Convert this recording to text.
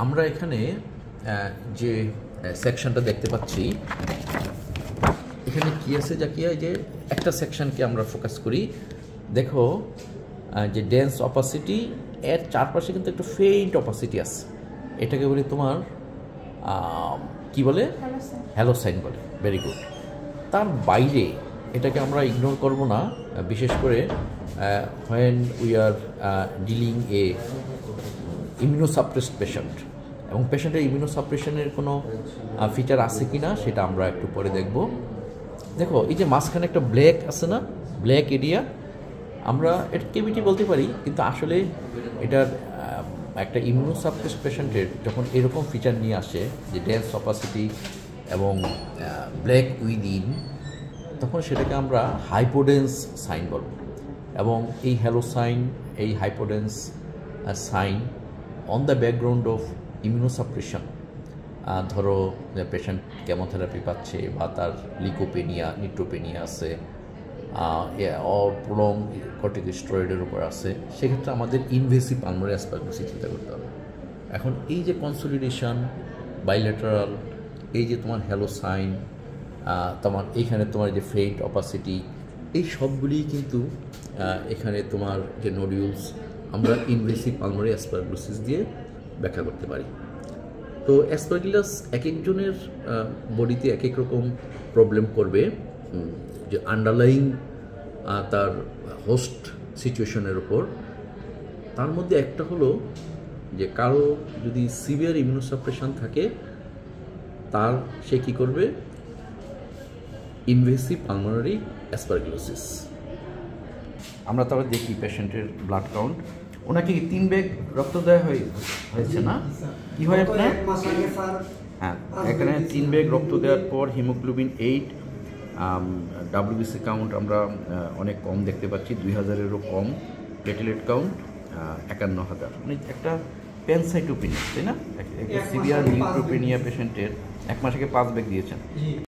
আমরা এখানে যে সেকশনটা দেখতে পাচ্ছি, এখানে কি আছে জাকিয়া, যে একটা সেকশনকে আমরা ফোকাস করি। দেখো যে ডেন্স অপাসিটি, এর চারপাশে কিন্তু একটু ফেইন্ট অপাসিটি আছে। এটাকে বলি তোমার কি বলে, হ্যালো সাইন বলে। Very good. তার বাইরে এটাকে আমরা ইগনোর করব না, বিশেষ করে when we are dealing a immunosuppressed patient, এবং পেশেন্টের ইমিউনোসাপ্রেশনের কোনো ফিচার আছে কি না সেটা আমরা একটু পরে দেখব। দেখো এই যে মাঝখানে একটা ব্ল্যাক আছে না, ব্ল্যাক এরিয়া, আমরা এটা কেভিটি বলতে পারি, কিন্তু আসলে এটার একটা ইমিউনোসাপ্রেসড পেশেন্টের যখন এরকম ফিচার নিয়ে আসে যে ডেন্স অপাসিটি এবং ব্ল্যাক উইদিন, তখন সেটাকে আমরা হাইপোডেন্স সাইন বলব। এবং এই হ্যালো সাইন, এই hypodense sign on the background of immunosuppression, ধরো পেশেন্ট কেমোথেরাপি পাচ্ছে বা তার লিকোপেনিয়া, নিউট্রোপেনিয়া আছে, প্রলং কর্টিকোস্টেরয়েডের উপর আছে, সেক্ষেত্রে আমাদের ইনভেসিভ পালমোনারি অ্যাসপারগিলোসিস চিন্তা করতে হবে। এখন এই যে কনসোলিডেশন, বাইলেটারাল, এই যে তোমার হ্যালো সাইন, তোমার এইখানে তোমার যে ফেইন্ট অপাসিটি, এই সবগুলিই কিন্তু এখানে তোমার যে নোডিউলস, আমরা ইনভেসিভ পালমোনারি অ্যাসপারগিলোসিস দিয়ে ব্যাখ্যা করতে পারি। তো অ্যাসপারগিলাস এক একজনের বডিতে এক এক রকম প্রবলেম করবে, যে আন্ডারলাইং তার হোস্ট সিচুয়েশনের উপর। তার মধ্যে একটা হলো যে কারো যদি সিভিয়ার ইমিউনোসাপ্রেশন থাকে, তার সে কী করবে, ইনভেসিভ পালমোনারি অ্যাসপারগিলোসিস। আমরা তবে দেখি পেশেন্টের ব্লাড কাউন্ট। ওনাকে 3 ব্যাগ রক্ত দেওয়া হয়েছে না, কি হয় আপনার? হ্যাঁ, এখানে 3 ব্যাগ রক্ত দেওয়ার পর হিমোগ্লোবিন 8, WBC কাউন্ট আমরা অনেক কম দেখতে পাচ্ছি, 2000-এরও কম। Platelet count 51,000। মানে একটা প্যানসাইটোপেনিয়া, তাই না? একটা সিভিয়ার নিউট্রোপেনিয়া পেশেন্টের 1 মাস আগে 5 ব্যাগ দিয়েছেন।